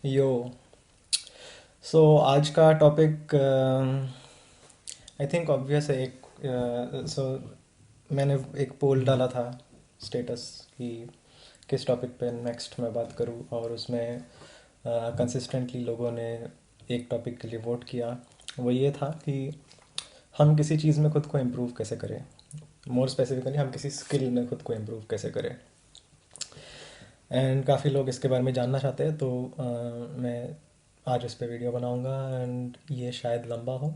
यो सो आज का topic I think obvious है। एक सो मैंने एक पोल डाला था स्टेटस कि किस टॉपिक पे नेक्स्ट मैं बात करूं, और उसमें कंसिस्टेंटली लोगों ने एक टॉपिक के लिए वोट किया। वो ये था कि हम किसी चीज़ में खुद को इम्प्रूव कैसे करें, मोर स्पेसिफिकली हम किसी स्किल में खुद को इम्प्रूव कैसे करें। एंड काफ़ी लोग इसके बारे में जानना चाहते हैं, तो मैं आज इस पे वीडियो बनाऊंगा। एंड ये शायद लंबा हो,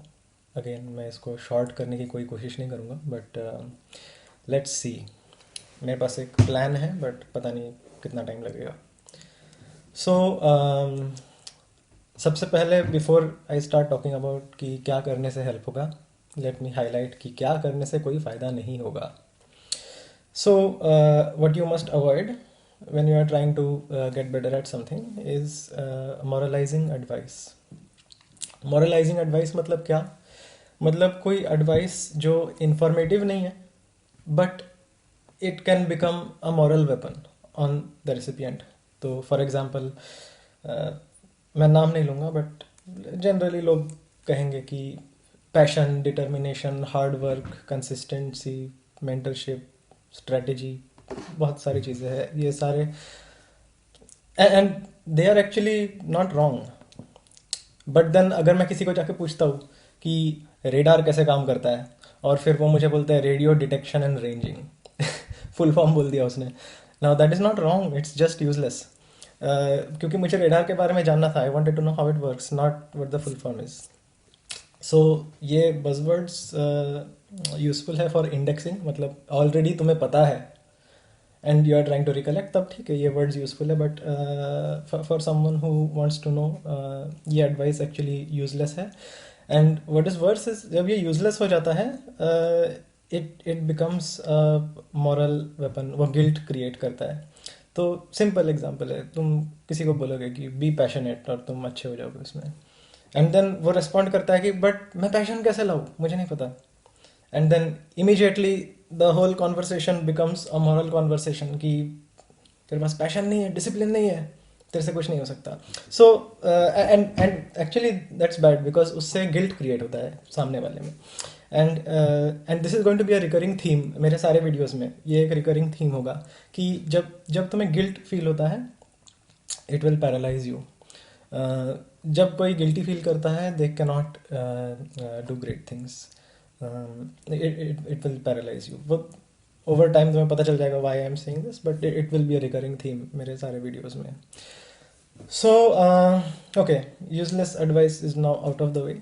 अगेन मैं इसको शॉर्ट करने की कोई कोशिश नहीं करूँगा, बट लेट्स सी। मेरे पास एक प्लान है, बट पता नहीं कितना टाइम लगेगा। सो सबसे पहले before I start talking about कि क्या करने से हेल्प होगा, लेट मी हाईलाइट कि क्या करने से कोई फ़ायदा नहीं होगा। So, what you must avoid when you are trying to get better at something is moralizing advice. Moralizing advice मतलब क्या? मतलब कोई advice जो informative नहीं है, but it can become a moral weapon on the recipient. तो for example, मैं नाम नहीं लूँगा, but generally लोग कहेंगे कि passion, determination, hard work, consistency, mentorship, strategy, बहुत सारी चीज़ें हैं ये सारे, and they are actually not wrong. But then अगर मैं किसी को जाके पूछता हूँ कि रेडार कैसे काम करता है, और फिर वो मुझे बोलते हैं radio detection and ranging full form बोल दिया उसने। Now that is not wrong, it's just useless. क्योंकि मुझे रेडार के बारे में जानना था, I wanted to know how it works, not what the full form is. So ये बजवर्ड्स यूजफुल है फॉर इंडेक्सिंग, मतलब ऑलरेडी तुम्हें पता है and you are trying to recollect, तब ठीक है ये वर्ड्स यूजफुल है। But for someone who wants to know, ये एडवाइस एक्चुअली यूजलेस है। And what is worse is, जब ये यूजलेस हो जाता है, it it becomes moral weapon, वो गिल्ट क्रिएट करता है। तो सिंपल एग्जांपल है, तुम किसी को बोलोगे कि बी पैशनेट और तुम अच्छे हो जाओगे उसमें, एंड देन वो रेस्पॉन्ड करता है कि बट मैं पैशन कैसे लाऊं, मुझे नहीं पता। And then immediately the whole conversation becomes a moral conversation कि तेरे पास पैशन नहीं है, डिसिप्लिन नहीं है, तेरे से कुछ नहीं हो सकता। So and and actually that's bad, because उससे गिल्ट क्रिएट होता है सामने वाले में। And this is going to be a recurring theme मेरे सारे वीडियोस में। ये एक रिकरिंग थीम होगा कि जब जब तुम्हें गिल्ट फील होता है, इट विल पैरालाइज यू। जब कोई गिल्टी फील करता है, they can not do great things, it will paralyse you. वो ओवर टाइम तुम्हें पता चल जाएगा why I am saying this, but it will be a recurring theme मेरे सारे वीडियोस में। So okay, useless advice is now out of the way.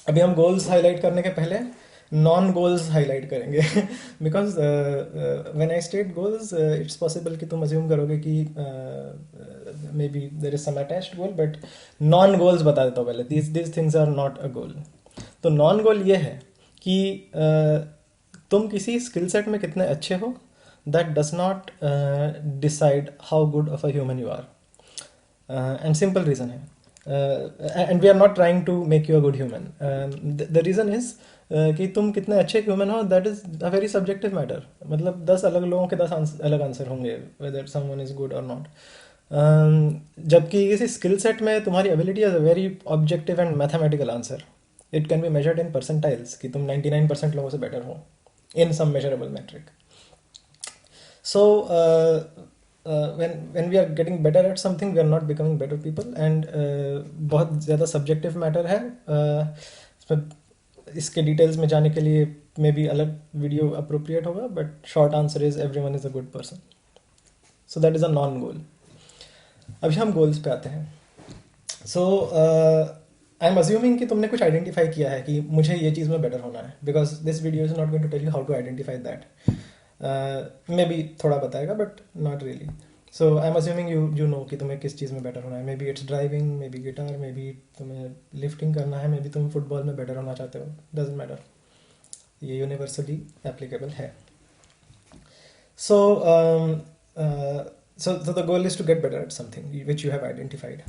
अभी हम गोल्स हाईलाइट करने के पहले नॉन गोल्स हाईलाइट करेंगे because when I state goals, it's possible कि तुम अज्यूम करोगे कि may be there is some attached goal, but non goals बता देता हूँ पहले। These things are not a goal. तो नॉन गोल ये है कि तुम किसी स्किल सेट में कितने अच्छे हो, that does not decide how good of a human you are. And simple reason है, and we are not trying to make you a good human. The reason is कि तुम कितने अच्छे ह्यूमन हो, that is a very subjective matter. मतलब 10 अलग लोगों के 10 अलग आंसर होंगे वेदर समवन इज गुड और नॉट। जबकि किसी स्किल सेट में तुम्हारी ability is a very objective and mathematical answer. It can be measured in percentiles कि तुम 99% लोगों से बेटर हो in some measurable metric. So when we are getting better at something, we are not becoming better people, and बहुत ज़्यादा subjective matter है। इसमें इसके डिटेल्स में जाने के लिए मे बी अलग वीडियो अप्रोप्रिएट होगा, but short answer is everyone is a good person. So that is a non goal. अभी हम गोल्स पे आते हैं। सो आई एम अज्यूमिंग कि तुमने कुछ आइडेंटिफाई किया है कि मुझे ये चीज़ में बेटर होना है, because this video is not going to tell you how to identify that. Maybe थोड़ा बताएगा, but not really. So I am assuming you know कि तुम्हें किस चीज़ में बेटर होना है। Maybe it's driving, maybe guitar, maybe तुम्हें लिफ्टिंग करना है, मे बी तुम फुटबॉल में बेटर होना चाहते हो, डजेंट मैटर। ये यूनिवर्सली एप्लीकेबल है। So so the goal is to get better at something which you have identified.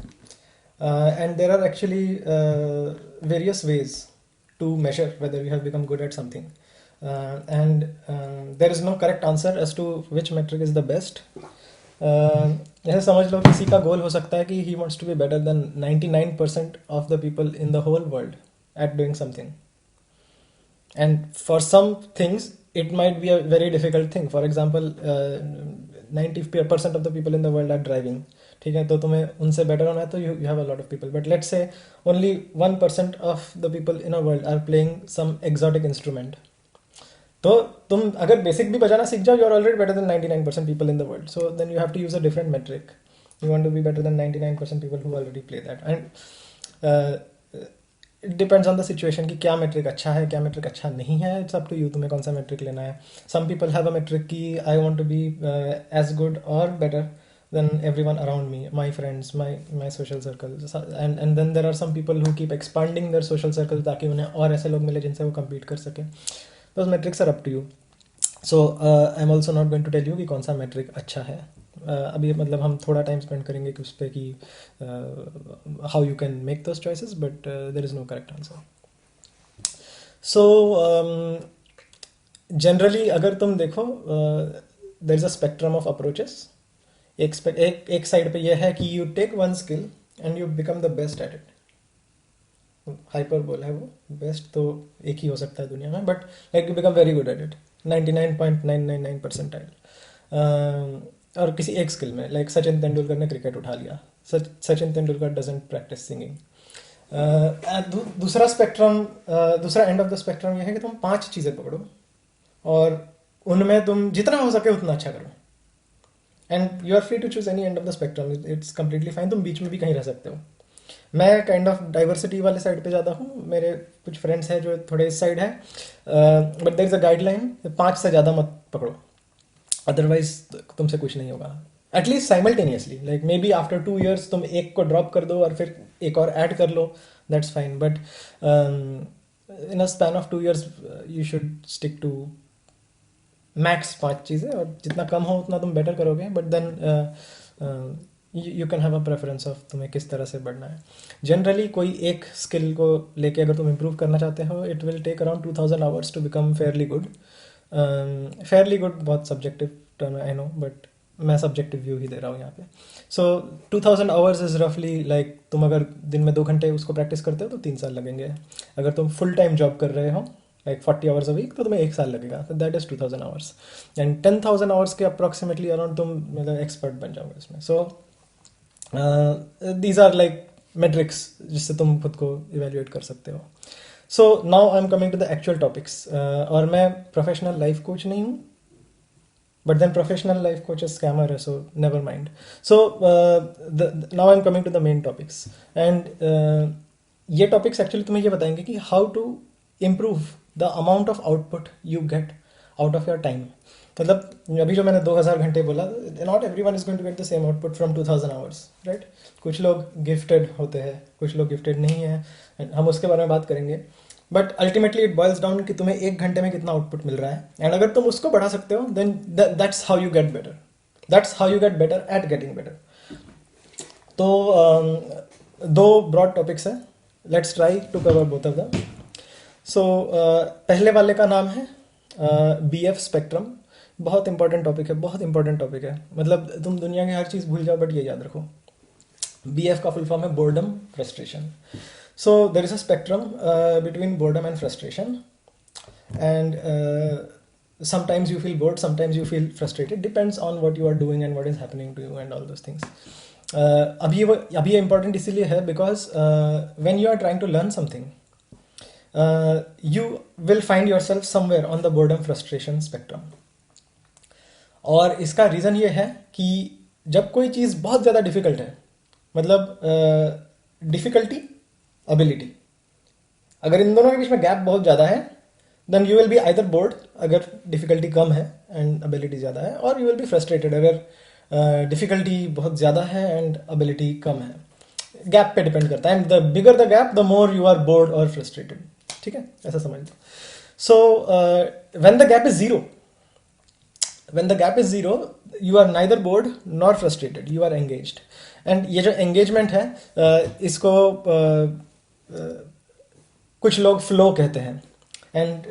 And there are actually various ways to measure whether you have become good at something. And there is no correct answer as to which metric is the best. जैसे समझ लो किसी का गोल हो सकता है कि he wants to be better than 99% of the people in the whole world at doing something, and for some things it might be a very difficult thing. For example, 90% of the people in the world are driving. ठीक है, तो तुम्हें उनसे better होना है तो you have a lot of people, but let's say only 1% of the people in a world are playing some exotic instrument. तो तुम अगर बेसिक भी बजाना सीख जाओ, you are already better than 99% people in the world. So then you have to use a different metric. You want to be better than 99% people who already play that. And it depends on the situation कि क्या metric अच्छा है, क्या metric अच्छा नहीं है. It's up to you, तुम्हें कौन सा मेट्रिक लेना है. Some people have a metric कि I want to be as good और better than everyone around me, my friends, my social circle. And then there are some people who keep expanding their social circle ताकि उन्हें और ऐसे लोग मिले जिनसे वो compete कर सके. Those metrics are up to you. So I'm also not going to tell you कि कौन सा metric अच्छा है. अभी मतलब हम थोड़ा टाइम स्पेंड करेंगे कि उस पर कि how you can make those choices, but there is no correct answer. So generally अगर तुम देखो, there is a spectrum of approaches. एक साइड पे यह है कि you take one skill and you become the best at it. Hyperbole है वो, बेस्ट तो एक ही हो सकता है दुनिया में, but like you become very good at it, 99.999 percentile. और किसी एक स्किल में, लाइक सचिन तेंदुलकर ने क्रिकेट उठा लिया. Sachin Tendulkar doesn't practice singing. दूसरा स्पेक्ट्रम, दूसरा एंड ऑफ द स्पेक्ट्रम यह है कि तुम 5 चीज़ें पकड़ो और उनमें तुम जितना हो सके उतना अच्छा करो. And you are free to choose any end of the spectrum, it's completely fine. तुम बीच में भी कहीं रह सकते हो. मैं काइंड ऑफ डाइवर्सिटी वाले साइड पे ज़्यादा हूँ. मेरे कुछ फ्रेंड्स हैं जो थोड़े इस साइड है, but there is a guideline, 5 से ज़्यादा मत पकड़ो, अदरवाइज तुमसे कुछ नहीं होगा. At least simultaneously, like may be after 2 years तुम एक को ड्रॉप कर दो और फिर एक और ऐड कर लो, that's fine. But in a span of 2 years you should stick to max 5 चीज़ें, और जितना कम हो उतना तुम बेटर करोगे. But then you can have a preference of तुम्हें किस तरह से बढ़ना है. जनरली कोई एक स्किल को लेके अगर तुम इम्प्रूव करना चाहते हो, it will take around 2000 hours to become fairly good. Fairly good बहुत सब्जेक्टिव टर्म है, आई नो, बट मैं सब्जेक्टिव व्यू ही दे रहा हूँ यहाँ पे. सो 2000 hours इज़ रफली लाइक, तुम अगर दिन में 2 घंटे उसको प्रैक्टिस करते हो तो 3 साल लगेंगे. अगर तुम फुल टाइम जॉब कर रहे हो लाइक 40 hours अ वीक तो तुम्हें 1 साल लगेगा. तो that is 2000 hours. And 10,000 hours के अप्रॉक्सीमेटली अराउंड तुम मतलब एक्सपर्ट बन जाओगे इसमें. So these are like metrics जिससे तुम खुद को इवेल्युएट कर सकते हो. So now I am coming to the actual topics. और मैं प्रोफेशनल लाइफ कोच नहीं हूँ, but then professional life coach is scammer hai, so never mind. So now I'm coming to the main topics, and ये topics actually तुम्हें ये बताएंगे कि how to improve the amount of output you get out of your time. मतलब अभी जो मैंने 2000 घंटे बोला, not everyone is going to get the same output from 2000 hours, right? कुछ लोग गिफ्टेड होते हैं, कुछ लोग गिफ्टेड नहीं है, हम उसके बारे में बात करेंगे. But ultimately it boils down कि तुम्हें 1 घंटे में कितना आउटपुट मिल रहा है. एंड अगर तुम उसको बढ़ा सकते हो, then that's how you get better. That's how you get better at getting better. तो 2 ब्रॉड टॉपिक्स हैं, let's try to cover both of them. So पहले वाले का नाम है BF स्पेक्ट्रम. बहुत इंपॉर्टेंट टॉपिक है, बहुत इंपॉर्टेंट टॉपिक है. मतलब तुम दुनिया की हर चीज़ भूल जाओ, बट ये याद रखो, BF का फुल फॉर्म है boredom frustration. So there is a spectrum between boredom and frustration, and sometimes you feel bored, sometimes you feel frustrated, depends on what you are doing and what is happening to you and all those things. अभी ये important इसीलिए है because when you are trying to learn something, you will find yourself somewhere on the boredom frustration spectrum. और इसका reason ये है कि जब कोई चीज़ बहुत ज़्यादा डिफ़िकल्ट है, मतलब डिफ़िकल्टी एबिलिटी, अगर इन दोनों के बीच में गैप बहुत ज़्यादा है, then you will be either bored अगर डिफ़िकल्टी कम है एंड एबिलिटी ज़्यादा है, और यू विल बी फ्रस्ट्रेटेड अगर डिफ़िकल्टी बहुत ज़्यादा है एंड एबिलिटी कम है. गैप पे डिपेंड करता है, and the bigger the gap the more you are bored और फ्रस्ट्रेटेड. ठीक है, ऐसा समझ लो. So when the gap is zero, you are neither bored nor frustrated, you are engaged. And ये जो एंगेजमेंट है, इसको कुछ लोग फ्लो कहते हैं, एंड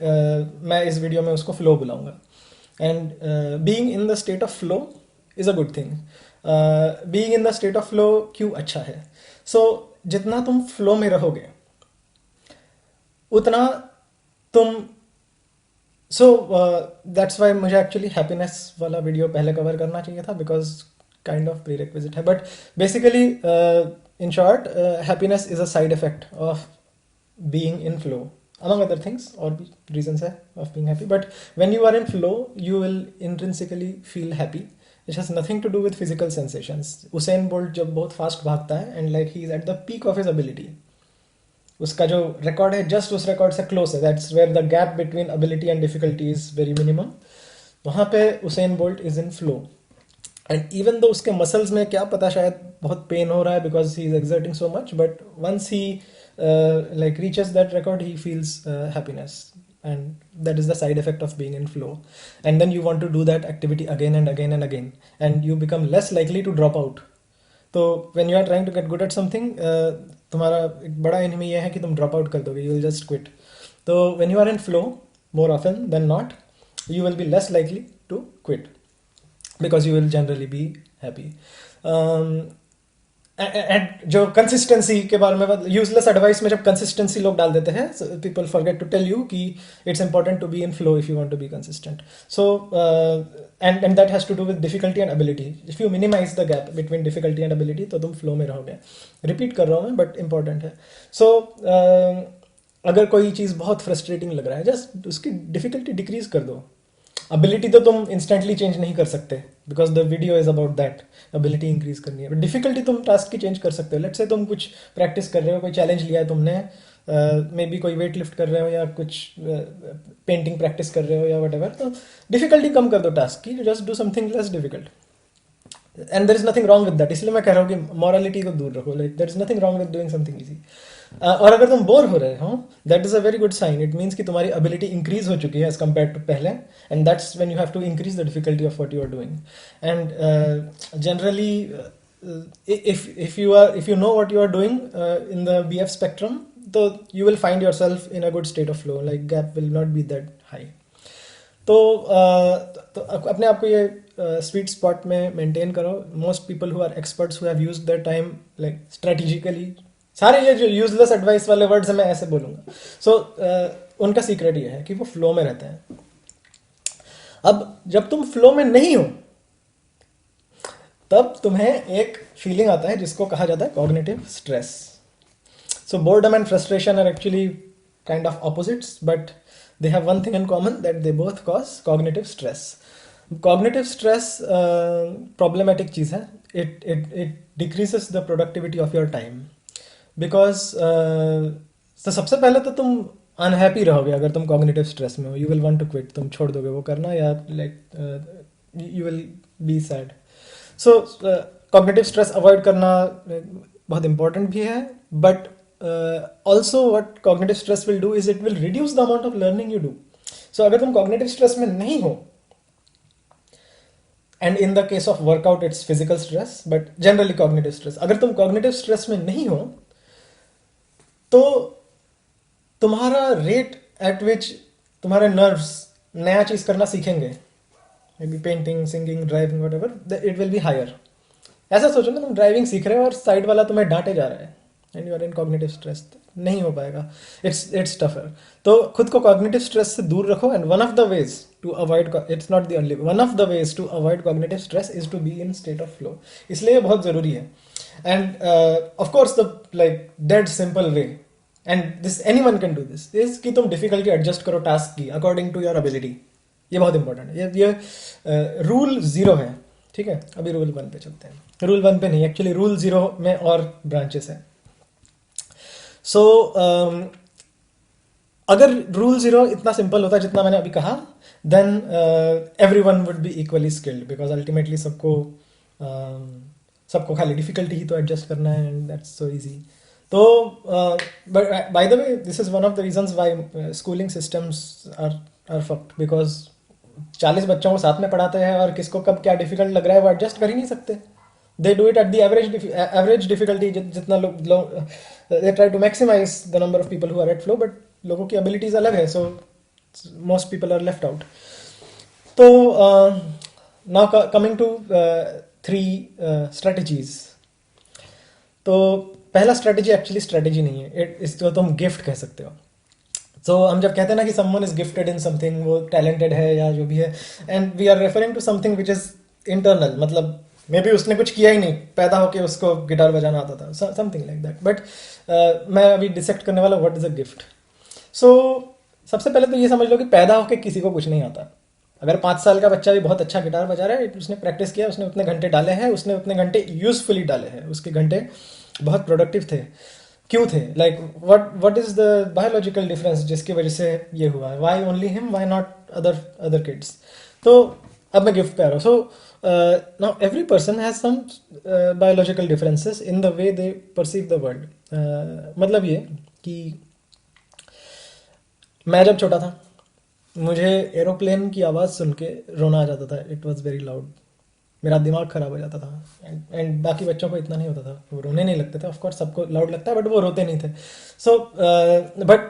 मैं इस वीडियो में उसको फ्लो बुलाऊंगा. And being in the state of flow is a good thing. Being in the state of flow क्यों अच्छा है? सो जितना तुम फ्लो में रहोगे उतना तुम सो दैट्स वाई मुझे एक्चुअली हैप्पीनेस वाला वीडियो पहले कवर करना चाहिए था, because kind of prerequisite है. But basically in short, happiness is a side effect of being in flow, among other things, or reasons है of being happy. But when you are in flow, you will intrinsically feel happy. It has nothing to do with physical sensations. Usain Bolt जब बहुत fast भागता है and like he is at the peak of his ability, उसका जो record है just उस record से close है, that's where the gap between ability and difficulty is very minimum. वहाँ पे Usain Bolt is in flow, and even though उसके muscles में क्या पता शायद बहुत पेन हो रहा है because he is exerting so much, but once he like reaches that record, he feels happiness, and that is the side effect of being in flow. And then you want to do that activity again and again and again, and you become less likely to drop out. तो when you are trying to get good at something, तुम्हारा एक बड़ा enemy ये है कि तुम drop out कर दोगे, you will just quit. तो when you are in flow, more often than not, you will be less likely to quit because you will generally be happy. And जो कंसिस्टेंसी के बारे में, यूजलेस एडवाइस में जब consistency लोग डाल देते हैं, people forget to tell you कि it's important to be in flow if you want to be consistent. So and that has to do with difficulty and ability. If you minimise the gap between difficulty and ability तो तुम flow में रहोगे. Repeat कर रहा हूँ मैं, but important है. सो अगर कोई चीज़ बहुत फ्रस्ट्रेटिंग लग रहा है, जस्ट उसकी डिफिकल्टी डिक्रीज कर दो. एबिलिटी तो तुम इंस्टेंटली चेंज नहीं कर सकते because the video is about that, ability increase करनी है. बट डिफिकल्टी तुम टास्क की चेंज कर सकते हो. लेट्स से तुम कुछ प्रैक्टिस कर रहे हो, कोई चैलेंज लिया है तुमने, मे बी कोई वेट लिफ्ट कर रहे हो या कुछ पेंटिंग प्रैक्टिस कर रहे हो या वट एवर, तो डिफिकल्टी कम कर दो टास्क की, just do something less difficult. And there is nothing wrong with that. इसलिए मैं कह रहा हूँ कि मॉरलिटी को दूर रखो. Like there is nothing wrong with doing something easy. और अगर तुम बोर हो रहे हो, that is a very good sign. It means कि तुम्हारी एबिलिटी इंक्रीज हो चुकी है एज कम्पेयर टू पहले, and that's when you have to increase the difficulty of what you are doing. And generally if you know what you are doing in the BF spectrum, so you will find yourself in a good state of flow. Like gap will not be that high. तो अपने आप को ये sweet spot में maintain करो. Most people who are experts who have used their time like strategically, सारे ये जो यूजलेस एडवाइस वाले वर्ड्स हैं मैं ऐसे बोलूँगा. सो उनका सीक्रेट ये है कि वो फ्लो में रहते हैं. अब जब तुम फ्लो में नहीं हो तब तुम्हें एक फीलिंग आता है जिसको कहा जाता है cognitive stress. So boredom and frustration are actually kind of opposites, but they have one thing in common, that they both cause cognitive stress. Cognitive stress problematic चीज़ है. It decreases the productivity of your time because तो सबसे पहले तो तुम unhappy रहोगे अगर तुम cognitive stress में हो. You will want to quit. तुम छोड़ दोगे वो करना, या like you will be sad. So cognitive stress avoid करना बहुत important भी है, but also what cognitive stress will do is it will reduce the amount of learning you do. So अगर तुम cognitive stress में नहीं हो, and in the case of workout it's physical stress, but generally cognitive stress, अगर तुम cognitive stress में नहीं हो तो तुम्हारा rate at which तुम्हारे nerves नया चीज़ करना सीखेंगे, maybe painting, singing, driving, whatever, it will be higher. ऐसा सोचो ना, तुम ड्राइविंग सीख रहे हो और साइड वाला तुम्हें डांटे जा रहा है and you are in cognitive stress, नहीं हो पाएगा. it's tougher. तो खुद को cognitive stress से दूर रखो, and one of the ways to avoid, it's not the only, one of the ways to avoid cognitive stress is to be in state of flow. इसलिए बहुत ज़रूरी है. and of course the like dead simple way, and this anyone can do this, is कि तुम difficulty adjust करो task की according to your ability. ये बहुत important है. ये rule 0 है, ठीक है. अभी रूल 1 पे चलते हैं. रूल 1 पे नहीं, एक्चुअली रूल 0 में और ब्रांचेस हैं. सो अगर रूल 0 इतना सिंपल होता जितना मैंने अभी कहा, then everyone would be equally skilled, because ultimately सबको खाली डिफिकल्टी ही तो एडजस्ट करना है, एंड दैट्स सो इजी. तो by the way, this is one of the reasons why schooling systems are fucked, because 40 बच्चों को साथ में पढ़ाते हैं और किसको कब क्या डिफिकल्ट लग रहा है वो एडजस्ट कर ही नहीं सकते. They do it at the average difficulty. जितना लोग they try to maximize the number of people who are at flow, but लोगों की abilities अलग है, so most people are left out. तो नाउ कमिंग टू 3 स्ट्रेटजीज। तो पहला strategy actually strategy नहीं है, इसको तुम गिफ्ट कह सकते हो। तो हम जब कहते हैं ना कि someone is gifted in something, वो टैलेंटेड है या जो भी है, and we are referring to something which is internal, मतलब मे बी उसने कुछ किया ही नहीं, पैदा होके उसको गिटार बजाना आता था, समथिंग लाइक दैट। बट मैं अभी डिसेक्ट करने वाला व्हाट इज अ गिफ्ट। सो सबसे पहले तो ये समझ लो कि पैदा होके किसी को कुछ नहीं आता। अगर 5 साल का बच्चा भी बहुत अच्छा गिटार बजा रहा है, उसने प्रैक्टिस किया, उसने उतने घंटे डाले हैं, उसने उतने घंटे यूजफुली डाले हैं, उसके घंटे बहुत प्रोडक्टिव थे। क्यों थे? Like what is the biological difference जिसकी वजह से ये हुआ? Why only him, why not other other kids? तो अब मैं गिफ्ट पे आ रहा हूँ। So now every person has some biological differences in the way they perceive the world. मतलब ये कि मैं जब छोटा था, मुझे एरोप्लेन की आवाज़ सुन के रोना आ जाता था। इट वॉज वेरी लाउड, मेरा दिमाग खराब हो जाता था। एंड बाकी बच्चों को इतना नहीं होता था, वो रोने नहीं लगते थे। ऑफ कोर्स सबको लाउड लगता है, बट वो रोते नहीं थे। सो बट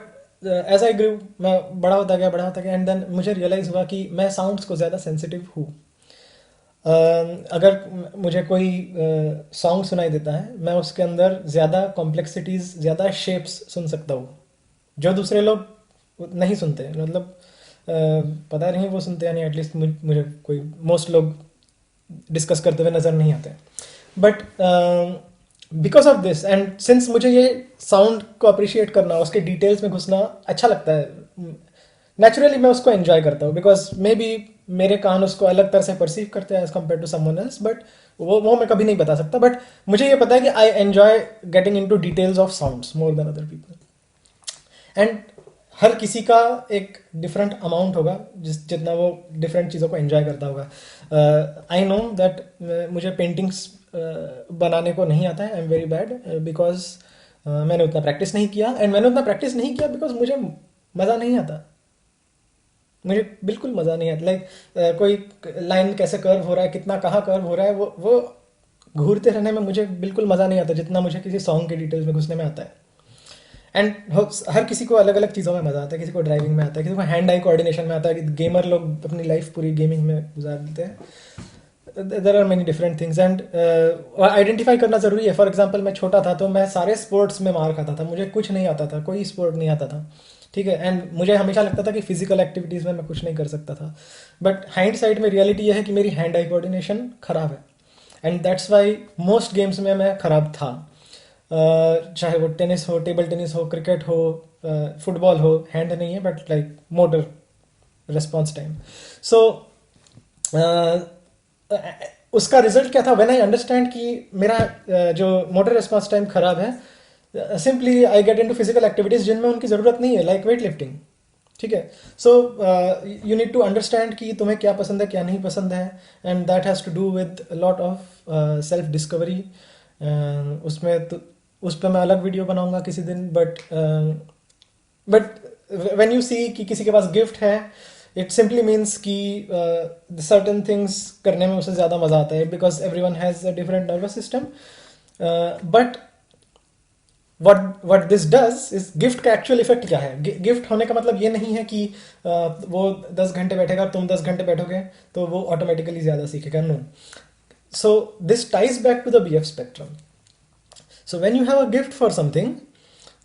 एज आई ग्रू, मैं बड़ा होता गया, एंड देन मुझे रियलाइज़ हुआ कि मैं साउंड्स को ज़्यादा सेंसिटिव हूँ। अगर मुझे कोई सॉन्ग सुनाई देता है, मैं उसके अंदर ज़्यादा कॉम्प्लेक्सिटीज़, ज़्यादा शेप्स सुन सकता हूँ जो दूसरे लोग नहीं सुनते। मतलब पता नहीं वो सुनते हैं नहीं, एटलीस्ट मुझे कोई मोस्ट लोग डिस्कस करते हुए नज़र नहीं आते। But because of this, and since मुझे ये साउंड को अप्रिशिएट करना, उसके डिटेल्स में घुसना अच्छा लगता है, नेचुरली मैं उसको एंजॉय करता हूँ। बिकॉज मे बी मेरे कान उसको अलग तरह से परसीव करते हैं as compare to someone else, but वो मैं कभी नहीं बता सकता। बट मुझे ये पता है कि I enjoy getting into details of sounds more than other people. And हर किसी का एक डिफरेंट अमाउंट होगा जितना वो डिफरेंट चीज़ों को एंजॉय करता होगा। आई नो दैट मुझे पेंटिंग्स बनाने को नहीं आता है, I am very bad, because मैंने उतना प्रैक्टिस नहीं किया। एंड मैंने उतना प्रैक्टिस नहीं किया बिकॉज मुझे मज़ा नहीं आता। मुझे बिल्कुल मज़ा नहीं आता। लाइक कोई लाइन कैसे कर्व हो रहा है, कितना कहाँ कर्व हो रहा है, वो घूरते रहने में मुझे बिल्कुल मज़ा नहीं आता जितना मुझे किसी सॉन्ग के डिटेल्स में घुसने में आता है। एंड हर किसी को अलग अलग चीज़ों में मज़ा आता है। किसी को ड्राइविंग में आता है, किसी को हैंड आई कोऑर्डिनेशन में आता है। गेमर लोग अपनी लाइफ पूरी गेमिंग में गुजार देते हैं। There are many different things, and identify करना ज़रूरी है। फॉर एग्जाम्पल, मैं छोटा था तो मैं सारे स्पोर्ट्स में मार खाता था, मुझे कुछ नहीं आता था, कोई स्पोर्ट नहीं आता था, ठीक है। एंड मुझे हमेशा लगता था कि फिजिकल एक्टिविटीज़ में मैं कुछ नहीं कर सकता था। बट हाइंड साइड में रियलिटी यह है कि मेरी हैंड आई कोऑर्डिनेशन खराब है, and that's why most games में मैं खराब था। चाहे वो टेनिस हो, टेबल टेनिस हो, क्रिकेट हो, फुटबॉल हो, हैंड नहीं है but like motor response time. So उसका रिजल्ट क्या था? व्हेन आई अंडरस्टैंड कि मेरा जो मोटर रिस्पॉन्स टाइम खराब है, simply I get into physical activities जिनमें उनकी ज़रूरत नहीं है, लाइक वेट लिफ्टिंग, ठीक है। So you need to understand कि तुम्हें क्या पसंद है, क्या नहीं पसंद है, and that has to do with lot of self discovery. उसमें तो उस पर मैं अलग वीडियो बनाऊंगा किसी दिन। बट व्हेन यू सी कि किसी के पास गिफ्ट है, इट सिंपली मीन्स कि सर्टन थिंग्स करने में उसे ज़्यादा मज़ा आता है, because every one has a different nervous system. But what this does is, gift का एक्चुअल इफेक्ट क्या है? गिफ्ट होने का मतलब ये नहीं है कि वो 10 घंटे बैठेगा, तुम 10 घंटे बैठोगे तो वो ऑटोमेटिकली ज़्यादा सीखेगा। No. So this ties back to the BF spectrum. So when you have a gift for something,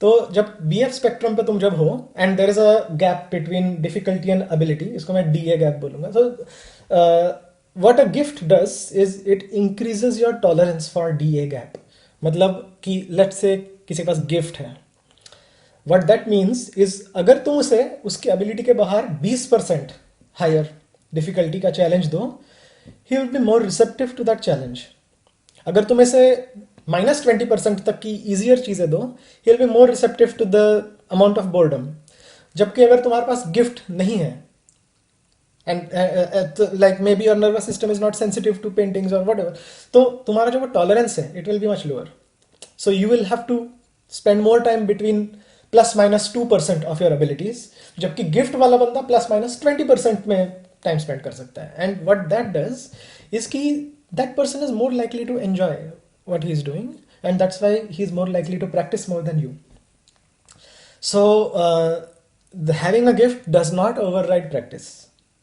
तो जब BF स्पेक्ट्रम पे तुम जब हो, and there is a gap between difficulty and ability, इसको मैं DA गैप बोलूंगा। So what a gift does is it increases your tolerance for DA gap. मतलब कि लेट्स से किसी के पास गिफ्ट है, व्हाट दैट मीन्स इज, अगर तुम उसे उसकी एबिलिटी के बाहर 20% हायर डिफिकल्टी का चैलेंज दो, he will be more receptive to that challenge. अगर तुम इसे -20% तक की ईजियर चीज़ें दो, he will be more receptive to the amount of boredom. जबकि अगर तुम्हारे पास गिफ्ट नहीं है, and like maybe your nervous system is not sensitive to paintings और वट एवर, तो तुम्हारा जो वो टॉलरेंस है, it will be much lower. So you will have to spend more time between +-2% of your abilities, जबकि gift वाला बंदा +-20% में टाइम स्पेंड कर सकता है। And what that does is कि that person is more likely to enjoy what he is doing, and that's why he is more likely to practice more than you. So having a gift does not override practice.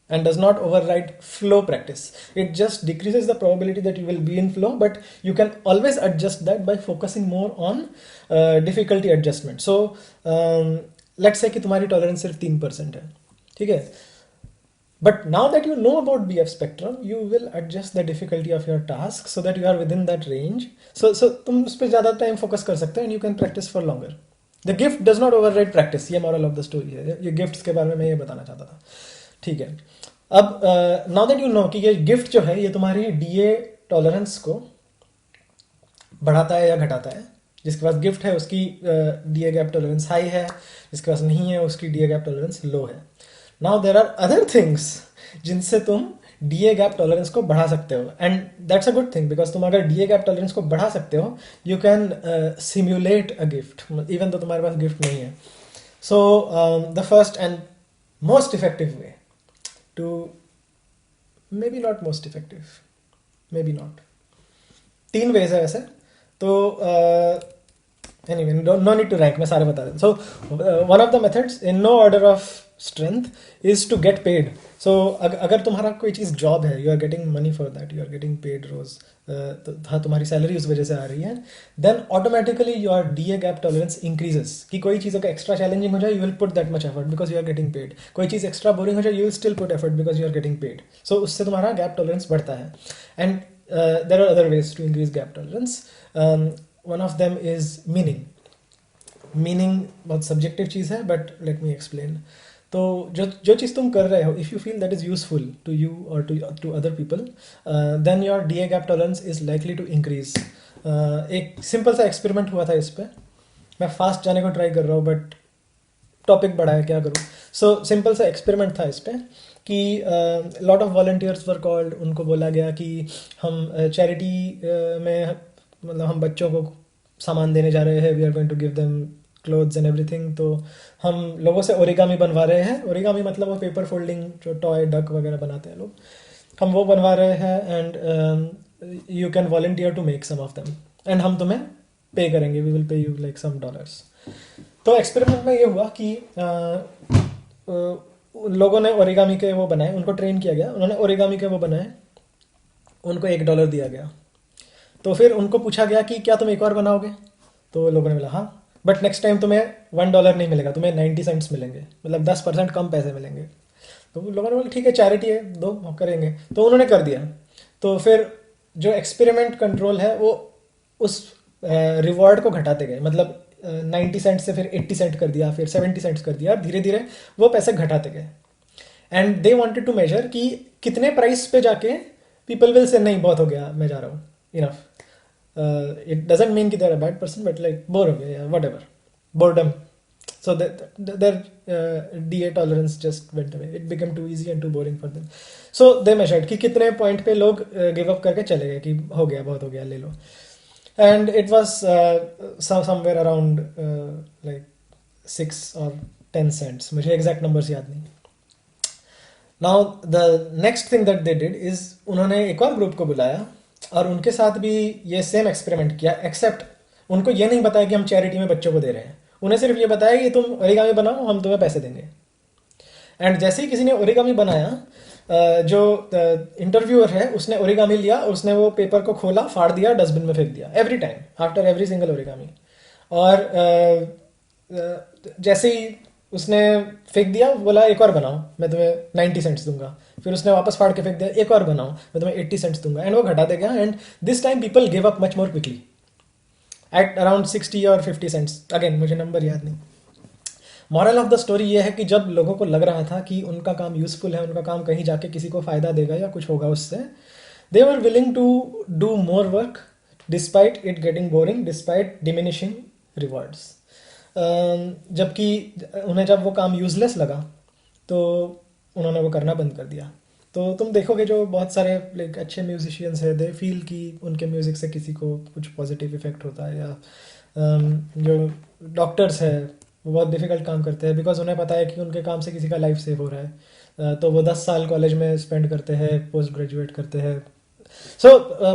and does not override flow practice. It just decreases the probability that you will be in flow, but you can always adjust that by focusing more on difficulty adjustment. So let's say कि तुम्हारी tolerance सिर्फ 3% है, ठीक है, but now that you know about BF spectrum, you will adjust the difficulty of your task so that you are within that range. So तुम उस पर ज़्यादा टाइम फोकस कर सकते हो and you can practice for longer. The gift does not override practice. ये moral of the story है. ये गिफ्ट्स के बारे में मैं ये बताना चाहता था, ठीक है. अब नाउ दैट यू नो कि ये गिफ्ट जो है ये तुम्हारी डीए टॉलरेंस को बढ़ाता है या घटाता है. जिसके पास गिफ्ट है उसकी डीए गैप टॉलरेंस हाई है, जिसके पास नहीं है उसकी डीए गैप टॉलरेंस लो है. Now there are other things जिनसे तुम डीए गैप टॉलरेंस को बढ़ा सकते हो, and that's a good thing, because तुम अगर डीए गैप टॉलरेंस को बढ़ा सकते हो you can simulate a gift even though तुम्हारे पास गिफ्ट नहीं है. So the first and most effective way to, maybe not most effective, maybe not, 3 ways है वैसे तो anyway no need to rank, मैं सारे बता देता. So one of the methods in no order of strength is to get paid. So अगर तुम्हारा कोई चीज़ जॉब है, you are getting money for that, you are getting paid रोज, तो हाँ तुम्हारी सैलरी उस वजह से आ रही है, then automatically your DA gap tolerance increases. कि कोई चीज़ अगर एक्स्ट्रा चैलेंजिंग हो जाए you will put that much effort because you are getting paid. कोई चीज़ एक्स्ट्रा बोरिंग हो जाए you will still put effort because you are getting paid. So उससे तुम्हारा गैप टॉलरेंस बढ़ता है. And there are other ways to increase gap tolerance. One of them is meaning बहुत subjective चीज़ है, but let me explain. तो जो चीज़ तुम कर रहे हो, if you feel that is useful to you और to other people, then your DA gap tolerance is likely to increase. एक सिंपल सा एक्सपेरिमेंट हुआ था इस पर. मैं फास्ट जाने को ट्राई कर रहा हूँ बट टॉपिक बड़ा है, क्या करूँ. सो सिंपल सा एक्सपेरिमेंट था इस पर कि lot of volunteers were called. उनको बोला गया कि हम चैरिटी में मतलब हम बच्चों को सामान देने जा रहे हैं, we are going to give them clothes and everything. तो हम लोगों से ओरिगामी बनवा रहे हैं. ओरिगामी मतलब वो पेपर फोल्डिंग जो टॉय डक वगैरह बनाते हैं लोग, हम वो बनवा रहे हैं. And you can volunteer to make some of them एंड हम तुम्हें पे करेंगे, we will pay you like some dollars. तो एक्सपेरिमेंट में ये हुआ कि लोगों ने ओरिगामी के वो बनाए, उनको ट्रेन किया गया, उन्होंने ओरिगामी के वो बनाए, उनको $1 दिया गया. तो फिर उनको पूछा गया कि क्या तुम एक और बनाओगे. तो लोगों ने बोला हाँ, बट नेक्स्ट टाइम तुम्हें $1 नहीं मिलेगा, तुम्हें 90 सेंट्स मिलेंगे, मतलब 10% कम पैसे मिलेंगे. तो लोगों ने बोला ठीक है चैरिटी है, दो हम करेंगे. तो उन्होंने कर दिया. तो फिर जो एक्सपेरिमेंट कंट्रोल है वो उस रिवॉर्ड को घटाते गए, मतलब 90 सेंट से फिर 80 सेंट कर दिया, फिर 70 सेंट्स कर दिया, धीरे धीरे वो पैसे घटाते गए. And they wanted to measure कि कितने प्राइस पे जाके पीपल विल से नहीं बहुत हो गया, मैं जा रहा हूँ, इनफ. It doesn't mean कि they're a bad person, but like bore हो गया, whatever, boredom. So their DA tolerance just went away. It became too easy and too boring for them. So they measured कि कितने point पे लोग give up करके चले गए कि हो गया, बहुत हो गया, ले लो. And it was somewhere around like 6 or 10 cents. मुझे exact numbers याद नहीं. Now the next thing that they did is उन्होंने एक और ग्रुप को बुलाया और उनके साथ भी ये सेम एक्सपेरिमेंट किया, एक्सेप्ट उनको ये नहीं बताया कि हम चैरिटी में बच्चों को दे रहे हैं. उन्हें सिर्फ ये बताया कि तुम ओरिगामी बनाओ, हम तुम्हें पैसे देंगे. एंड जैसे ही किसी ने ओरिगामी बनाया, जो इंटरव्यूअर है उसने ओरिगामी लिया और उसने वो पेपर को खोला, फाड़ दिया, डस्टबिन में फेंक दिया, every time after every single origami. और जैसे ही उसने फेंक दिया, बोला एक और बनाओ, मैं तुम्हें 90 सेंट्स दूंगा. फिर उसने वापस फाड़ के फेंक दिया, एक और बनाओ, मैं तुम्हें 80 सेंट्स दूंगा. एंड वो घटा देगा. And this time people give up much more quickly at around 60 और 50 सेंट्स. अगेन मुझे नंबर याद नहीं. मॉरल ऑफ द स्टोरी ये है कि जब लोगों को लग रहा था कि उनका काम यूजफुल है, उनका काम कहीं जाके किसी को फायदा देगा या कुछ होगा उससे, they were willing to do more work despite it getting boring, despite diminishing rewards. जबकि उन्हें जब वो काम यूजलेस लगा तो उन्होंने वो करना बंद कर दिया. तो तुम देखोगे जो बहुत सारे लाइक अच्छे म्यूजिशियंस हैं, दे फील कि उनके म्यूज़िक से किसी को कुछ पॉजिटिव इफेक्ट होता है. या जो डॉक्टर्स है वो बहुत डिफिकल्ट काम करते हैं बिकॉज उन्हें पता है कि उनके काम से किसी का लाइफ सेव हो रहा है. तो वो 10 साल कॉलेज में स्पेंड करते हैं, पोस्ट ग्रेजुएट करते हैं. सो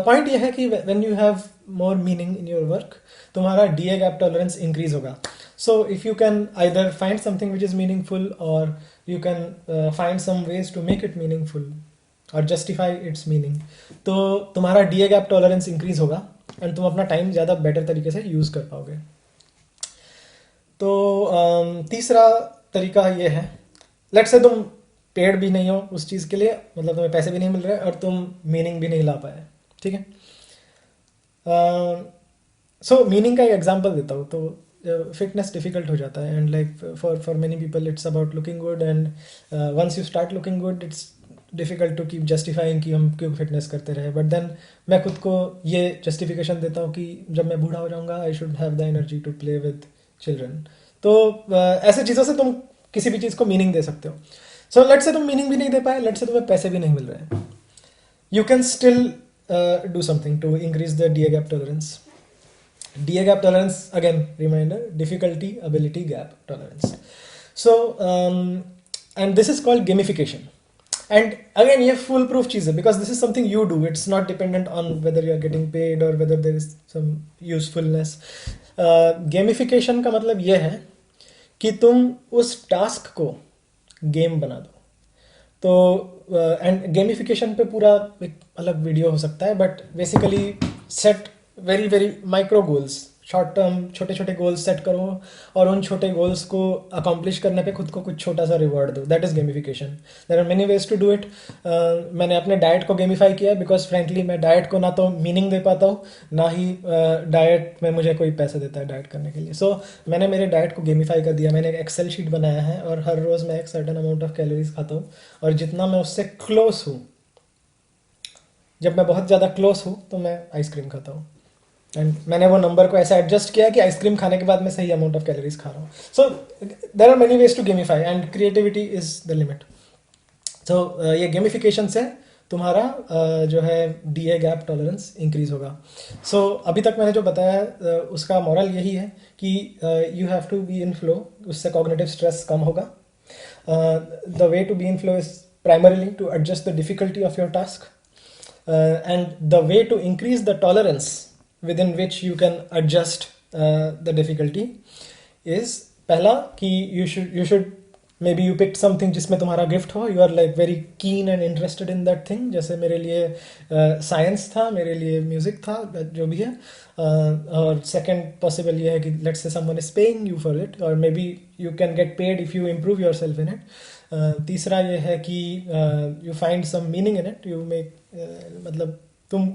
पॉइंट ये है कि when you have more meaning in your work, तुम्हारा डीए गैप टॉलरेंस इंक्रीज होगा. So if you can either find something which is meaningful और you can find some ways to make it meaningful और justify its meaning. तो तुम्हारा DA gap tolerance increase होगा and तुम अपना time ज़्यादा better तरीके से यूज़ कर पाओगे. तो तीसरा तरीका ये है, लेट्स से तुम पेड भी नहीं हो उस चीज़ के लिए, मतलब तुम्हें पैसे भी नहीं मिल रहे और तुम मीनिंग भी नहीं ला पाए, ठीक है. सो मीनिंग का एक एग्जांपल देता हूँ. तो फिटनेस डिफिकल्ट हो जाता है and like for many people it's about looking good and once you start looking good it's difficult to keep justifying कि हम क्यों फिटनेस करते रहे. बट देन मैं खुद को ये जस्टिफिकेशन देता हूँ कि जब मैं बूढ़ा हो जाऊँगा I should have the energy to play with children. तो ऐसे चीज़ों से तुम किसी भी चीज़ को मीनिंग दे सकते हो. सो लेट्स से तुम मीनिंग भी नहीं दे पाए, लेट्स से तुम्हें पैसे भी नहीं मिल रहे हैं, you can still do something to increase the DA gap tolerance. DA gap tolerance, again, reminder, difficulty ability gap tolerance. So, and this is called gamification. And again, ये full proof चीज़ है because this is something you do. It's not dependent on whether you are getting paid or whether there is some usefulness. Gamification का मतलब ये है कि तुम उस task को गेम बना दो. तो एंड गेमिफिकेशन पे पूरा एक अलग वीडियो हो सकता है, but basically set very very micro goals, short term छोटे छोटे गोल्स सेट करो और उन छोटे गोल्स को अकॉम्प्लिश करने पे खुद को कुछ छोटा सा रिवॉर्ड दो. That is gamification. There are many ways to do it. मैंने अपने डाइट को गेमिफाई किया बिकॉज फ्रेंकली मैं डाइट को ना तो मीनिंग दे पाता हूँ, ना ही डाइट में मुझे कोई पैसे देता है डाइट करने के लिए. सो मैंने मेरे डाइट को गेमिफाई कर दिया. मैंने एक एक्सेल शीट बनाया है और हर रोज़ मैं एक सर्टन अमाउंट ऑफ कैलोरीज खाता हूँ और जितना मैं उससे क्लोज हूँ, जब मैं बहुत ज़्यादा क्लोज हूँ तो मैं आइसक्रीम खाता हूँ. एंड मैंने वो नंबर को ऐसा एडजस्ट किया कि आइसक्रीम खाने के बाद मैं सही अमाउंट ऑफ कैलोरीज खा रहा हूँ. So there are many ways to gamify and creativity is the limit. So ये गेमिफिकेशन से तुम्हारा जो है DA गैप टॉलरेंस इंक्रीज होगा. सो अभी तक मैंने जो बताया उसका मॉरल यही है कि you have to be in flow. उससे कॉग्निटिव स्ट्रेस कम होगा. The way to be in flow is primarily to adjust the difficulty of your task and the way to increase the tolerance within which you can adjust the difficulty is पहला कि you should maybe you picked something जिसमें तुम्हारा gift हो. you are like very keen and interested in that thing. जैसे मेरे लिए science था, मेरे लिए म्यूजिक था, जो भी है. और सेकंड पॉसिबल ये है कि let's say someone is paying you for it or maybe you can get paid if you improve yourself in it. तीसरा ये है कि you find some meaning in it. you make मतलब तुम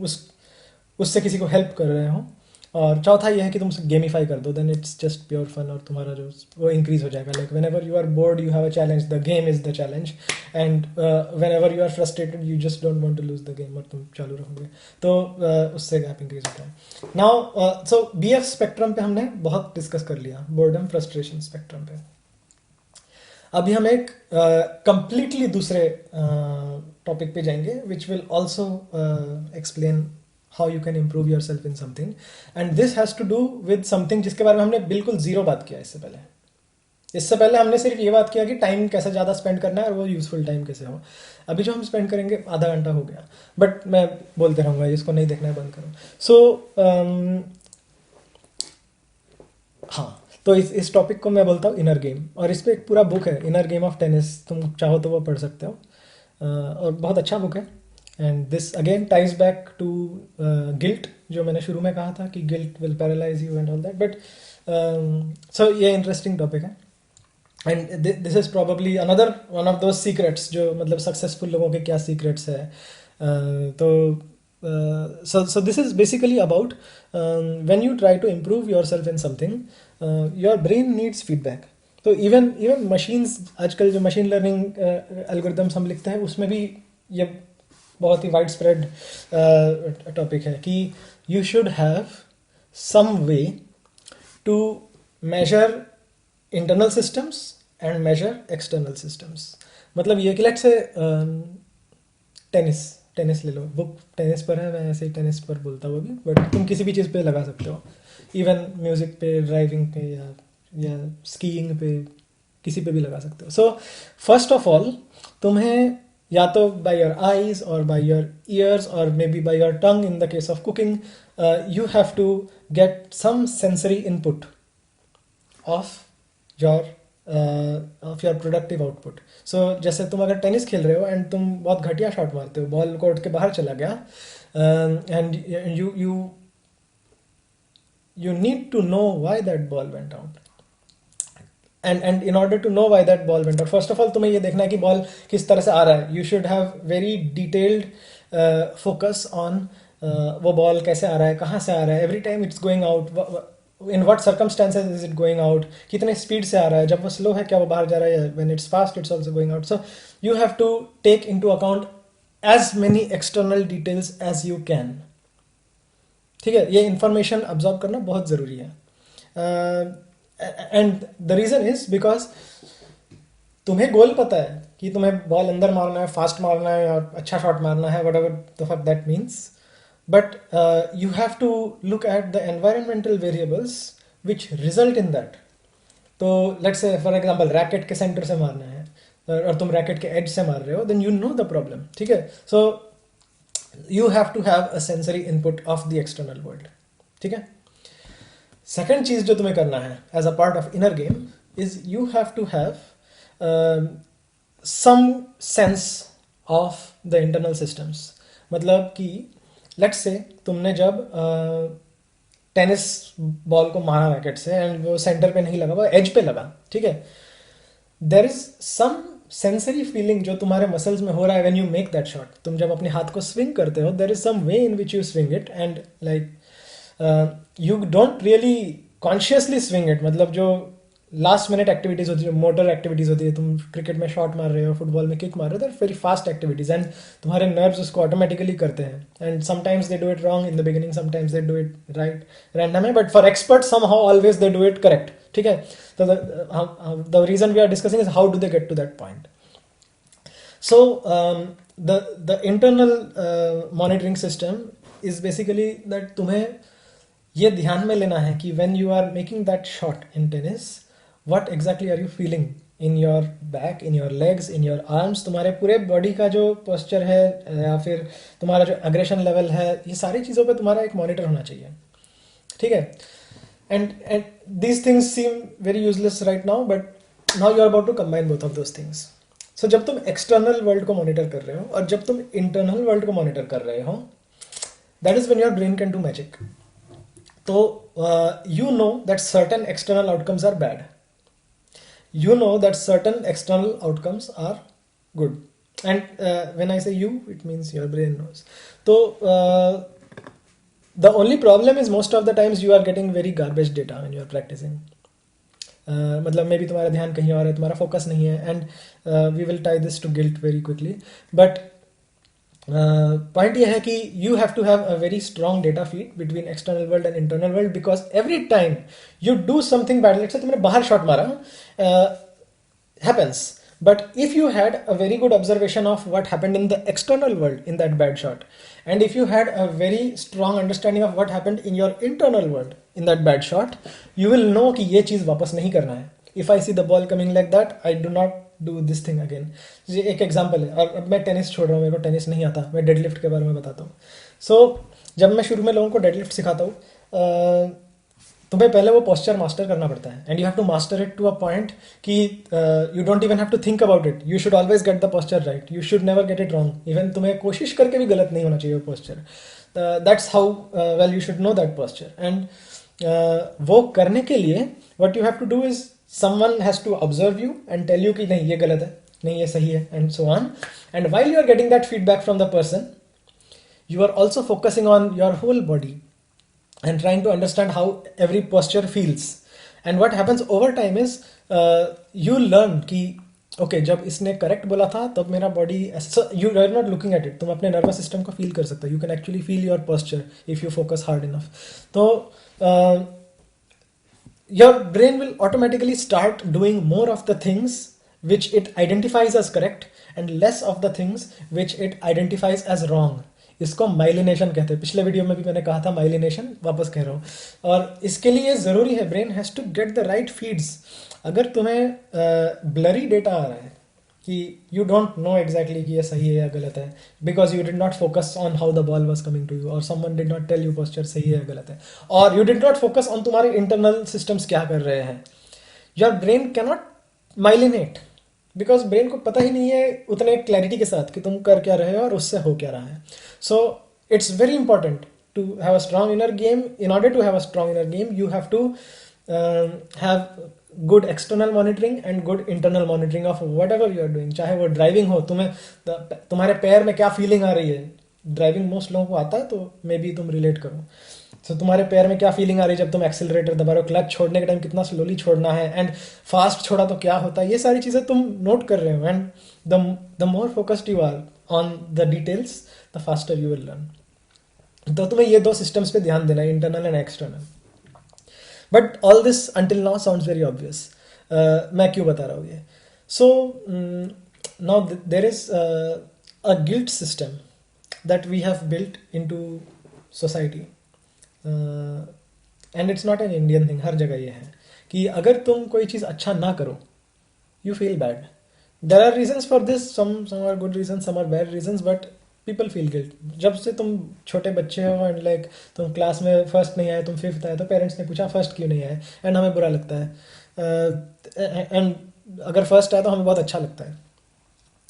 उससे किसी को हेल्प कर रहे हो. और चौथा ये है कि तुम उसे गेमिफाई कर दो, then it's just pure fun और तुम्हारा जो वो इंक्रीज हो जाएगा. Like whenever you are bored you have a challenge, the game is the challenge and whenever you are frustrated you just don't want to lose the game और तुम चालू रहोगे. तो उससे गैप इंक्रीज होता है. नाउ सो BF स्पेक्ट्रम पे हमने बहुत डिस्कस कर लिया, बोर्डम फ्रस्ट्रेशन स्पेक्ट्रम पे. अभी हम एक कंप्लीटली दूसरे टॉपिक पे जाएंगे which will also explain how you can improve yourself in something, and this has to do with something जिसके बारे में हमने बिल्कुल जीरो बात किया इससे पहले. इससे पहले हमने सिर्फ ये बात किया कि टाइम कैसे ज़्यादा स्पेंड करना है और वो यूजफुल टाइम कैसे हो. अभी जो हम स्पेंड करेंगे आधा घंटा हो गया, बट मैं बोलते रहूँगा, इसको नहीं देखना है बंद करो. सो हाँ, तो इस टॉपिक को मैं बोलता हूँ इनर गेम, और इस पर एक पूरा बुक है, इनर गेम ऑफ टेनिस. तुम चाहो तो वो पढ़ सकते हो और बहुत अच्छा बुक है. And this again ties back to guilt, जो मैंने शुरू में कहा था कि guilt will paralyse you and all that. But so ये इंटरेस्टिंग टॉपिक है and this is probably another one of those secrets जो मतलब सक्सेसफुल लोगों के क्या सीक्रेट्स है. तो so this is basically about when you try to improve yourself in something, your brain needs feedback. तो even machines, आजकल जो मशीन लर्निंग एल्गोरिदम्स हम लिखते हैं उसमें भी ये बहुत ही वाइड स्प्रेड टॉपिक है कि you should have some way to measure internal systems and measure external systems. मतलब ये कि लेट्स से टेनिस ले लो, बुक टेनिस पर है, मैं ऐसे ही टेनिस पर बोलता हूँ अभी, बट तुम किसी भी चीज़ पे लगा सकते हो. इवन म्यूज़िक पे, ड्राइविंग पे या स्कीइंग पे, किसी पे भी लगा सकते हो. सो फर्स्ट ऑफ ऑल तुम्हें या तो बाय योर आईज और बाय योर ईयर्स और maybe by your tongue in the case of cooking, you have to get some sensory input of your of your productive output. So जैसे तुम अगर tennis खेल रहे हो and तुम बहुत घटिया शॉट मारते हो, बॉल कोर्ट के बाहर चला गया, and you need to know why that ball went out. And in order to know why that ball went out, first of all तुम्हें ये देखना है कि बॉल किस तरह से आ रहा है. You should have very detailed focus on वो बॉल कैसे आ रहा है, कहाँ से आ रहा है, every time it's going out, in what circumstances is it going out, कितने स्पीड से आ रहा है, जब वो स्लो है क्या वो बाहर जा रहा है, when it's fast it's also going out. So you have to take into account as many external details as you can. ठीक है, ये इंफॉर्मेशन अब्जॉर्ब करना बहुत ज़रूरी है. And the reason is because तुम्हें गोल पता है कि तुम्हें बॉल अंदर मारना है, फास्ट मारना है और अच्छा शॉट मारना है, whatever the fuck that means. But you have to look at the environmental variables which result in that. तो let's say for example racket के सेंटर से मारना है और तुम रैकेट के एज से मार रहे हो, then you know the problem. ठीक है, सो you have to have a sensory input of the external world. ठीक है. सेकेंड चीज जो तुम्हें करना है as a part of inner game is you have to have some sense of the internal systems. मतलब कि लेट्स से तुमने जब टेनिस बॉल को मारा रैकेट से एंड वो सेंटर पे नहीं लगा, वो एज पे लगा. ठीक है, there is some sensory feeling जो तुम्हारे मसल्स में हो रहा है when you make that shot. तुम जब अपने हाथ को स्विंग करते हो, there is some way in which you swing it and like you don't really consciously swing it. मतलब जो लास्ट मिनट एक्टिविटीज होती है, मोटर एक्टिविटीज होती है, तुम क्रिकेट में शॉट मार रहे हो, फुटबॉल में किक मार रहे हो, वेरी फास्ट एक्टिविटीज एंड तुम्हारे नर्व्स उसको ऑटोमेटिकली करते हैं. And sometimes they do it wrong in the beginning, sometimes they do it right random है, but for expert somehow always they do it correct. ठीक है, तो the reason we are discussing is how do they get to that point. So the internal monitoring system is basically that तुम्हें ये ध्यान में लेना है कि when you are making that shot in tennis, what exactly are you feeling in your back, in your legs, in your arms. तुम्हारे पूरे body का जो posture है या फिर तुम्हारा जो aggression level है, ये सारी चीज़ों पे तुम्हारा एक monitor होना चाहिए. ठीक है, and these things seem very useless right now, but now you are about to combine both of those things. So जब तुम एक्सटर्नल वर्ल्ड को मॉनिटर कर रहे हो और जब तुम इंटरनल वर्ल्ड को मॉनिटर कर रहे हो, that is when your brain can do magic. तो you know that certain external outcomes are bad, you know that certain external outcomes are good, and when I say you it means your brain knows. तो the only problem is most of the times you are getting very garbage data when you are practising. मतलब may be तुम्हारा ध्यान कहीं और है, तुम्हारा focus नहीं है, and we will tie this to guilt very quickly. But point ये है कि you have to have a very strong data feed between external world and internal world, because every time you do something bad, let's say तुमने बाहर shot मारा, happens, but if you had a very good observation of what happened in the external world in that bad shot, and if you had a very strong understanding of what happened in your internal world in that bad shot, you will know कि ये चीज़ वापस नहीं करना है. If I see the ball coming like that, I do not do this thing again. ये एक example है. और अब मैं टेनिस छोड़ रहा हूँ, मेरे को टेनिस नहीं आता, मैं डेडलिफ्ट के बारे में बताता हूँ. सो जब मैं शुरू में लोगों को डेडलिफ्ट सिखाता हूँ, तुम्हें पहले वो पोस्चर मास्टर करना पड़ता है, and you have to master it to a point कि you don't even have to think about it, you should always get the posture right, you should never get it wrong. Even तुम्हें कोशिश करके भी गलत नहीं होना चाहिए वो posture. That's how well you should know that posture. And वो करने के लिए what you have to do is someone has to observe you and tell you कि नहीं ये गलत है, नहीं ये सही है, and so on. And while you are getting that feedback from the person, you are also focusing on your whole body and trying to understand how every posture feels. And what happens over time is you learn कि okay, जब इसने correct बोला था तब मेरा body, so you are not looking at it, तुम अपने nervous system को फील कर सकते हो. You can actually feel your posture if you focus hard enough. तो your brain will automatically start doing more of the things which it identifies as correct and less of the things which it identifies as wrong. इसको myelination कहते हैं. पिछले video में भी मैंने कहा था माइलिनेशन, वापस कह रहा हूँ. और इसके लिए ज़रूरी है brain has to get the right feeds. अगर तुम्हें ब्लरी डेटा आ रहा है कि यू डोंट नो एग्जैक्टली कि ये सही है या गलत है, because you did not focus on how the ball was coming to you, और someone did not tell you posture सही है या गलत है, और you did not focus on तुम्हारे इंटरनल सिस्टम्स क्या कर रहे हैं, your brain cannot myelinate, because brain को पता ही नहीं है उतने क्लैरिटी के साथ कि तुम कर क्या रहे हो और उससे हो क्या रहा है. So it's very important to have a strong inner game. In order to have a strong inner game, you have to have good external monitoring and good internal monitoring of whatever you are doing. चाहे वो driving हो, तुम्हारे पैर में क्या feeling आ रही है. Driving most लोगों को आता है, तो मे बी तुम रिलेट करो. तो तुम्हारे पैर में क्या फीलिंग आ रही है जब तुम एक्सीलरेटर दबा रहे हो, क्लच छोड़ने के टाइम कितना स्लोली छोड़ना है, एंड फास्ट छोड़ा तो क्या होता है. ये सारी चीज़ें तुम नोट कर रहे हो, and the more focused you are on the details, the faster you will learn. तो तुम्हें ये दो सिस्टम्स पे ध्यान देना है, internal and external. But all this until now sounds very obvious. मैं क्यों बता रहा हूँ ये. So now there is a guilt system that we have built into society, and it's not an Indian thing. हर जगह ये है कि अगर तुम कोई चीज़ अच्छा ना करो, you feel bad. There are reasons for this, some are good reasons, some are bad reasons, but people feel guilt. जब से तुम छोटे बच्चे हो एंड लाइक तुम क्लास में फर्स्ट नहीं आए, तुम फिफ्थ आए, तो पेरेंट्स ने पूछा फर्स्ट क्यों नहीं आए, एंड हमें बुरा लगता है. एंड अगर फर्स्ट आए तो हमें बहुत अच्छा लगता है.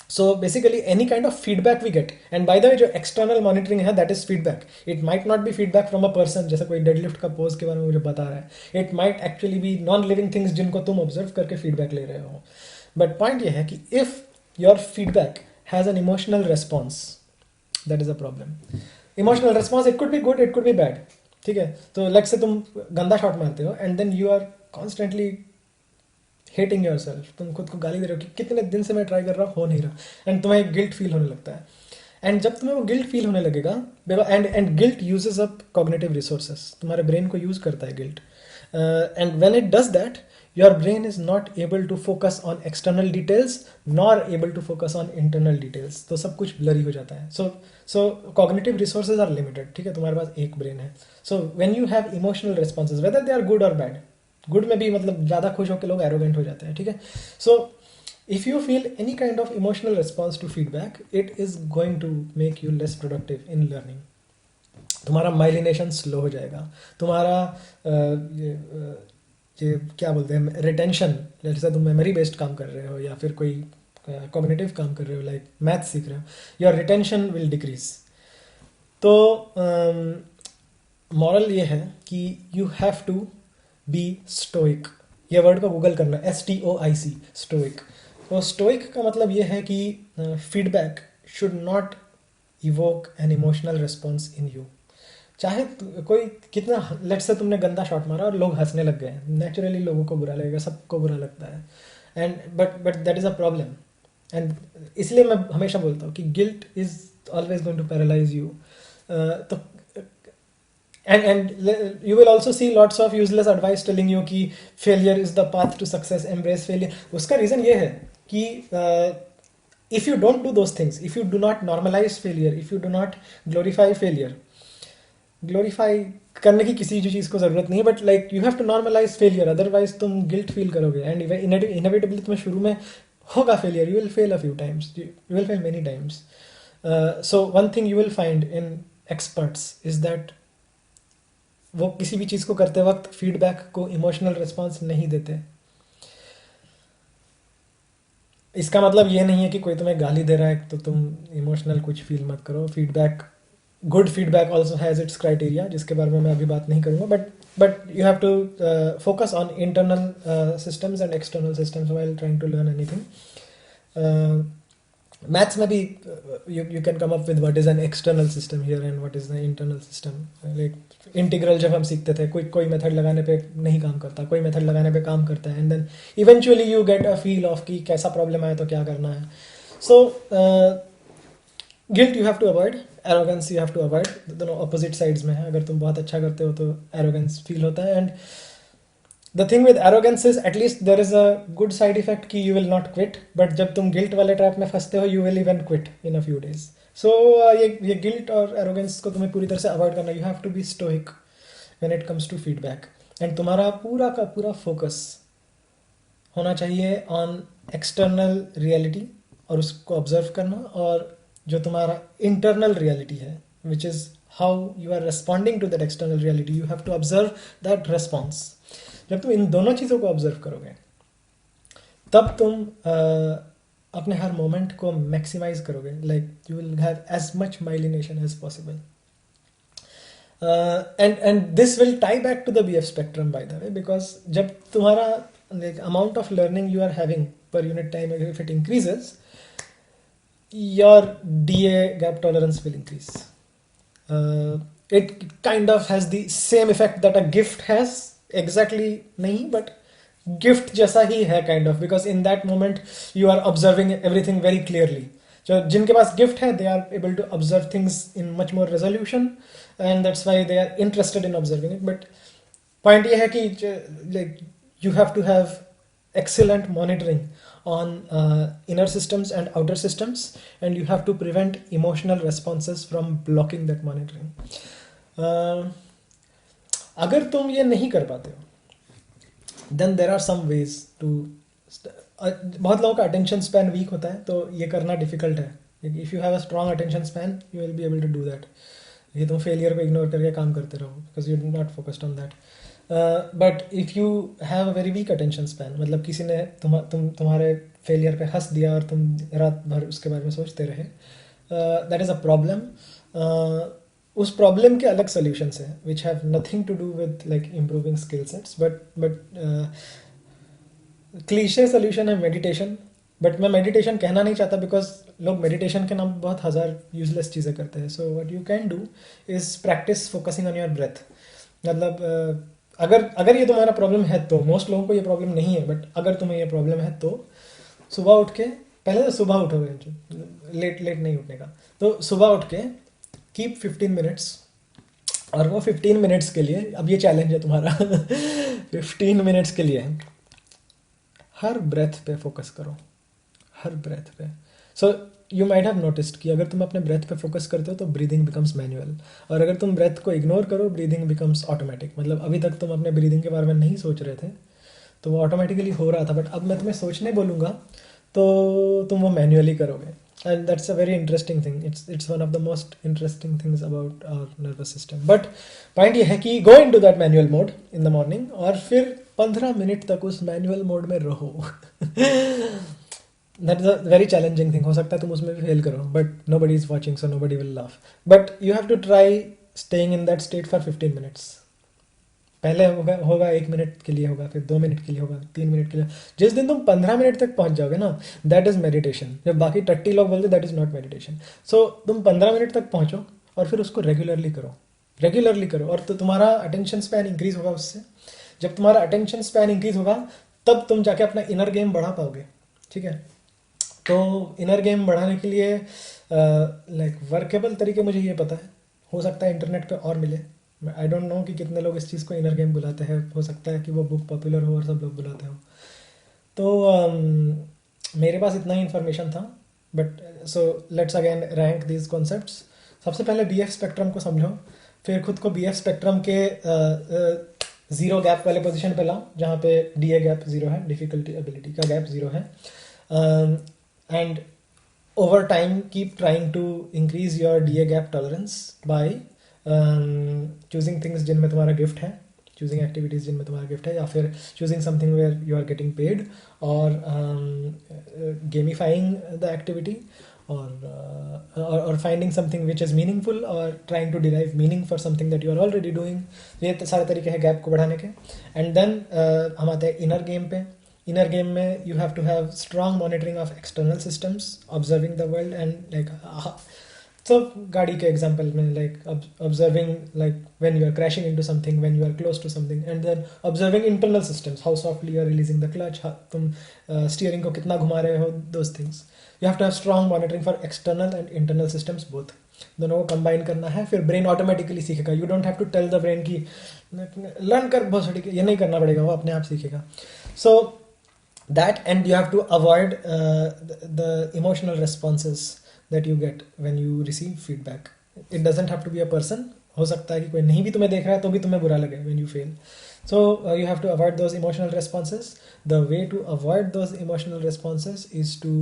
So basically any kind of feedback we get, and by the way जो एक्सटर्नल मॉनिटरिंग है that is feedback. It might not be feedback from a person, जैसे कोई डेडलिफ्ट का पोज के बारे में मुझे बता रहा है. It might actually be non living things जिनको तुम ऑब्जर्व करके फीडबैक ले रहे हो. बट पॉइंट ये है कि if your feedback has an emotional response, that is a problem. Emotional response, it could be good, it could be bad. ठीक है, तो लेट्स से तुम गंदा शॉट मारते हो and then you are constantly hating your self. तुम खुद को गाली दे रहे हो कि कितने दिन से मैं ट्राई कर रहा हूँ, हो नहीं रहा, एंड तुम्हें एक गिल्ट फील होने लगता है. एंड जब तुम्हें वो गिल्ट फील होने लगेगा, and guilt uses up cognitive resources, तुम्हारे ब्रेन को यूज करता है guilt. And when it does that, your brain is not able to focus on external details nor able to focus on internal details. तो सब कुछ blurry हो जाता है. So cognitive resources are limited. ठीक है, तुम्हारे पास एक brain है. So when you have emotional responses, whether they are good or bad, good में भी मतलब ज़्यादा खुश होकर लोग arrogant हो जाते हैं. ठीक है, so if you feel any kind of emotional response to feedback, it is going to make you less productive in learning. तुम्हारा माइलिनेशन स्लो हो जाएगा, तुम्हारा ये क्या बोलते हैं, रिटेंशन, जैसे तुम मेमोरी बेस्ड काम कर रहे हो या फिर कोई कॉग्निटिव काम कर रहे हो, लाइक मैथ सीख रहे हो, योर रिटेंशन विल डिक्रीज. तो मॉरल ये है कि you have to be stoic. ये वर्ड को गूगल करना, STOIC, स्टोइक. तो स्टोइक का मतलब ये है कि feedback should not evoke an emotional response in you. चाहे कोई कितना, लेट्स से तुमने गंदा शॉट मारा और लोग हंसने लग गए, नेचुरली लोगों को बुरा लगेगा, सबको बुरा लगता है. And but that is a problem. And इसलिए मैं हमेशा बोलता हूँ कि guilt is always going to paralyse you. तो and you will also see lots of useless advice telling you कि failure is the path to success, embrace failure. उसका reason ये है कि if you don't do those things, if you do not normalise failure, if you do not glorify failure, glorify करने की किसी जो चीज़ को ज़रूरत नहीं है, but like you have to normalise failure, otherwise तुम गिल्ट फील करोगे. एंड इनएविटेबली तुम्हें शुरू में होगा failure, you will fail a few times, you will fail many times. So one thing you will find in experts is that वो किसी भी चीज़ को करते वक्त फीडबैक को इमोशनल रिस्पॉन्स नहीं देते. इसका मतलब ये नहीं है कि कोई तुम्हें गाली दे रहा है तो तुम इमोशनल कुछ फील मत करो. Feedback, good feedback also has its criteria, जिसके बारे में मैं अभी बात नहीं करूँगा. But you have to focus on internal systems and external systems while trying to learn anything. Maths में भी you can come up with what is an external system here and what is the internal system. Like integral जब हम सीखते थे, कोई method लगाने पे नहीं काम करता, कोई मेथड लगाने पे काम करता है, and then eventually you get a feel of कि कैसा प्रॉब्लम आया तो क्या करना है. So guilt you have to avoid, arrogance you have to avoid. दोनों अपोजिट साइड्स में है. अगर तुम बहुत अच्छा करते हो तो एरोगेंस फील होता है. And the thing with arrogance is at least there is a good side effect कि you will not quit. But जब तुम गिल्ट वाले ट्रैप में फंसते हो, you will even quit in a few days. So ये गिल्ट और एरोगेंस को तुम्हें पूरी तरह से अवॉइड करना. You have to be stoic when it comes to feedback. And तुम्हारा पूरा का पूरा फोकस होना चाहिए ऑन एक्सटर्नल रियलिटी और उसको ऑब्जर्व करना, और जो तुम्हारा इंटरनल रियलिटी है, which is how you are responding to that external reality. You have to observe that response. जब तुम इन दोनों चीज़ों को ऑब्जर्व करोगे, तब तुम अपने हर मोमेंट को मैक्सिमाइज करोगे, like you will have as much myelination as possible. And this will tie back to the BF spectrum, by the way, because जब तुम्हारा like amount of learning you are having per unit time, if it increases, your DA gap tolerance will increase. It kind of has the same effect that a gift has, exactly नहीं, but gift जैसा ही है kind of, because in that moment you are observing everything very clearly. जो जिनके पास gift है, they are able to observe things in much more resolution, and that's why they are interested in observing it. But point ये है कि like you have to have excellent monitoring on inner systems and outer systems, and you have to prevent emotional responses from blocking that monitoring. अगर तुम ये नहीं कर पाते हो, then there are some ways to बहुत लोगों का अटेंशन स्पैन वीक होता है, तो ये करना डिफिकल्ट है. If you have a strong attention span, you will be able to do that. ये तुम फेलियर को इग्नोर करके काम करते रहो, because you do not focused on that. But if you have a very weak attention span, मतलब किसी ने तुम्हारे फेलियर पे हंस दिया और तुम रात भर उसके बारे में सोचते रहे, दैट इज़ अ प्रॉब्लम. उस प्रॉब्लम के अलग सोल्यूशंस हैं which have nothing to do with like improving skill sets, but cliche solution है मेडिटेशन. बट मैं मेडिटेशन कहना नहीं चाहता, बिकॉज लोग मेडिटेशन के नाम बहुत हज़ार यूजलेस चीज़ें करते हैं. So what you can do is practice focusing on your breath. मतलब अगर ये तुम्हारा प्रॉब्लम है, तो मोस्ट लोगों को ये प्रॉब्लम नहीं है, बट अगर तुम्हें ये प्रॉब्लम है तो सुबह उठ के, पहले तो सुबह उठोगे, लेट नहीं उठने का, तो सुबह उठ के कीप 15 मिनट्स, और वो 15 मिनट्स के लिए, अब ये चैलेंज है तुम्हारा 15 मिनट्स के लिए हर ब्रेथ पे फोकस करो, हर ब्रेथ पे. So you might have noticed कि अगर तुम अपने ब्रेथ पे फोकस करते हो तो ब्रीदिंग बिकम्स मैनुअल, और अगर तुम ब्रेथ को इग्नोर करो, ब्रीदिंग बिकम्स ऑटोमेटिक. मतलब अभी तक तुम अपने ब्रीदिंग के बारे में नहीं सोच रहे थे, तो वो ऑटोमेटिकली हो रहा था, बट अब मैं तुम्हें सोचने बोलूँगा तो तुम वो मैन्युअली करोगे. And that's a very interesting thing. It's one of the most interesting things about our nervous system. But point ये है कि go in to that manual mode in the morning, और फिर 15 मिनट तक उस मैनुअल मोड में रहो. That is a very challenging thing. हो सकता है तुम उसमें भी फेल करो, but nobody is watching, so nobody will laugh. But you have to try staying in that state for 15 minutes. पहले होगा 1 मिनट के लिए, होगा फिर 2 मिनट के लिए, होगा 3 मिनट के लिए. जिस दिन तुम 15 मिनट तक पहुंच जाओगे ना, दैट इज़ मेडिटेशन. जब बाकी टट्टी लोग बोलते दैट इज़ नॉट मेडिटेशन. सो तुम 15 मिनट तक पहुंचो, और फिर उसको रेगुलरली करो, और तो तुम्हारा अटेंशन स्पैन इंक्रीज होगा उससे. जब तुम्हारा अटेंशन स्पैन इंक्रीज होगा, तब तुम जाके अपना इनर गेम बढ़ा पाओगे. ठीक है, तो इनर गेम बढ़ाने के लिए लाइक वर्केबल तरीके मुझे ये पता है. हो सकता है इंटरनेट पे और मिले. आई डोंट नो कि कितने लोग इस चीज़ को इनर गेम बुलाते हैं. हो सकता है कि वो बुक पॉपुलर हो और सब लोग बुलाते हो. तो मेरे पास इतना ही इन्फॉर्मेशन था. But so let's again rank these concepts. सबसे पहले BF स्पेक्ट्रम को समझो, फिर खुद को BF स्पेक्ट्रम के ज़ीरो गैप वाले पोजीशन पे लाओ, जहाँ पे DA गैप ज़ीरो है, डिफ़िकल्टी एबिलिटी का गैप ज़ीरो है. And over time keep trying to increase your DA gap tolerance by choosing things जिनमें तुम्हारा गिफ्ट है, choosing activities जिनमें तुम्हारा गिफ्ट है, या फिर choosing something where you are getting paid, or gamifying the activity, or finding something which is meaningful, or trying to derive meaning for something that you are already doing. ये सारे तरीके हैं gap को बढ़ाने के. And then हम आते हैं इनर गेम पे. इनर गेम में you have to have strong monitoring of external systems, observing the world, and like so गाड़ी के एग्जाम्पल में like observing like when you are crashing into something, when you are close to something, and then observing internal systems, how softly you are releasing the clutch, तुम steering को कितना घुमा रहे हो, those things. You have to have strong monitoring for external and internal systems both. दोनों को combine करना है, फिर ब्रेन ऑटोमेटिकली सीखेगा. You don't have to tell the brain की लर्न कर बहुत छोटी, ये नहीं करना पड़ेगा, वो अपने आप सीखेगा. सो that, and you have to avoid the emotional responses that you get when you receive feedback. It doesn't have to be a person. हो सकता है कि कोई नहीं भी तुम्हें देख रहा है तो भी तुम्हें बुरा लगे when you fail. So you have to avoid those emotional responses. The way to avoid those emotional responses is to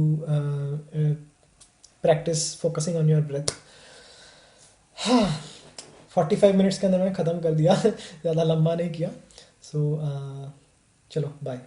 practice focusing on your breath. 45 minutes के अंदर मैंने ख़त्म कर दिया, ज़्यादा लंबा नहीं किया. So चलो बाय.